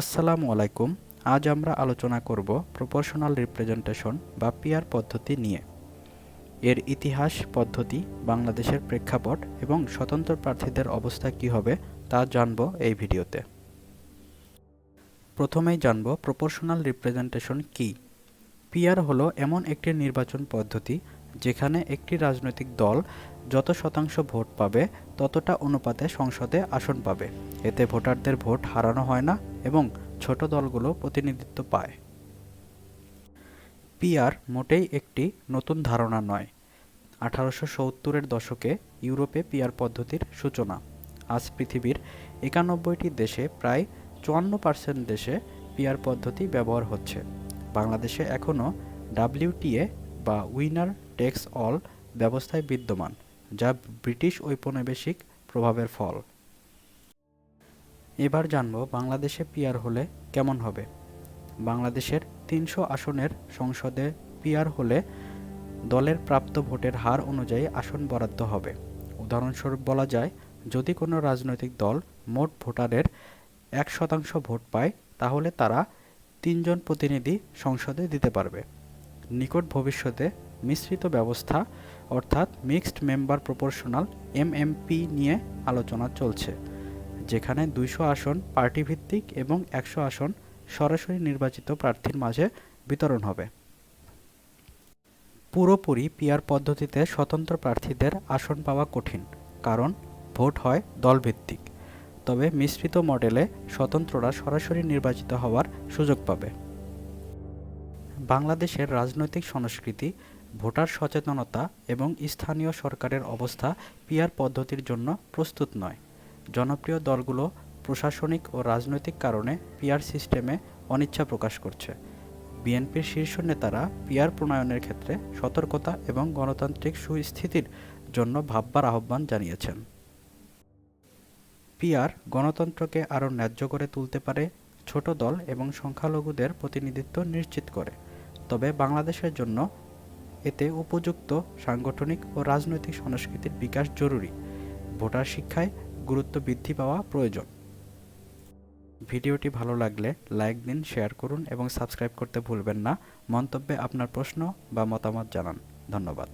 আসসালামু আলাইকুম। আজ আমরা আলোচনা করব প্রপোর্শনাল রিপ্রেজেন্টেশন বা পিআর পদ্ধতি নিয়ে। এর ইতিহাস, পদ্ধতি, বাংলাদেশের প্রেক্ষাপট এবং স্বতন্ত্র প্রার্থীদের অবস্থা কী হবে তা জানব এই ভিডিওতে। প্রথমেই জানব প্রপোর্শনাল রিপ্রেজেন্টেশন কী। পিআর হলো এমন একটি নির্বাচন পদ্ধতি যেখানে একটি রাজনৈতিক দল যত শতাংশ ভোট পাবে ততটা অনুপাতে সংসদে আসন পাবে। এতে ভোটারদের ভোট হারানো হয় না এবং ছোট দলগুলো প্রতিনিধিত্ব পায়। পিআর মোটেই একটি নতুন ধারণা নয়। 1870-এর দশকে ইউরোপে পিআর পদ্ধতির সূচনা। আজ পৃথিবীর 91টি দেশে প্রায় 54% দেশে পিআর পদ্ধতি ব্যবহার হচ্ছে। বাংলাদেশে এখনও ডাব্লিউটিএ বা উইনার টেকস অল ব্যবস্থায় বিদ্যমান, যা ব্রিটিশ ঔপনিবেশিক প্রভাবের ফল। এবার জানব বাংলাদেশে পিআর হলে কেমন হবে। বাংলাদেশের 300 আসনের সংসদে পিআর হলে দলের প্রাপ্ত ভোটের হার অনুযায়ী আসন বরাদ্দ হবে। উদাহরণস্বরূপ বলা যায়, যদি কোনো রাজনৈতিক দল মোট ভোটারের 1% ভোট পায় তাহলে তারা 3 জন প্রতিনিধি সংসদে দিতে পারবে। নিকট ভবিষ্যতে মিশ্রিত ব্যবস্থা অর্থাৎ মিক্সড মেম্বার প্রপোর্শনাল এমএমপি নিয়ে আলোচনা চলছে, যেখানে 200 আসন পার্টিভিত্তিক এবং 100 আসন সরাসরি নির্বাচিত প্রার্থীর মাঝে বিতরণ হবে। পুরোপুরি পিআর পদ্ধতিতে স্বতন্ত্র প্রার্থীদের আসন পাওয়া কঠিন, কারণ ভোট হয় দলভিত্তিক। তবে মিশ্রিত মডেলে স্বতন্ত্ররা সরাসরি নির্বাচিত হওয়ার সুযোগ পাবে। বাংলাদেশের রাজনৈতিক সংস্কৃতি, ভোটার সচেতনতা এবং স্থানীয় সরকারের অবস্থা পিআর পদ্ধতির জন্য প্রস্তুত নয়। জনপ্রিয় দলগুলো প্রশাসনিক ও রাজনৈতিক কারণে পিআর সিস্টেমে অনিচ্ছা প্রকাশ করছে। বিএনপির শীর্ষ নেতারা পিআর প্রণয়নের ক্ষেত্রে সতর্কতা এবং গণতান্ত্রিক সুস্থিতির জন্য ভাববার আহ্বান জানিয়েছেন। পিআর গণতন্ত্রকে আরও ন্যায্য করে তুলতে পারে, ছোট দল এবং সংখ্যালঘুদের প্রতিনিধিত্ব নিশ্চিত করে। তবে বাংলাদেশের জন্য এতে উপযুক্ত সাংগঠনিক ও রাজনৈতিক সংস্কৃতির বিকাশ জরুরি। ভোটার শিক্ষায় গুরুত্ব বৃদ্ধি পাওয়া প্রয়োজন। ভিডিওটি ভালো লাগলে লাইক দিন, শেয়ার করুন এবং সাবস্ক্রাইব করতে ভুলবেন না। মন্তব্যে আপনার প্রশ্ন বা মতামত জানান। ধন্যবাদ।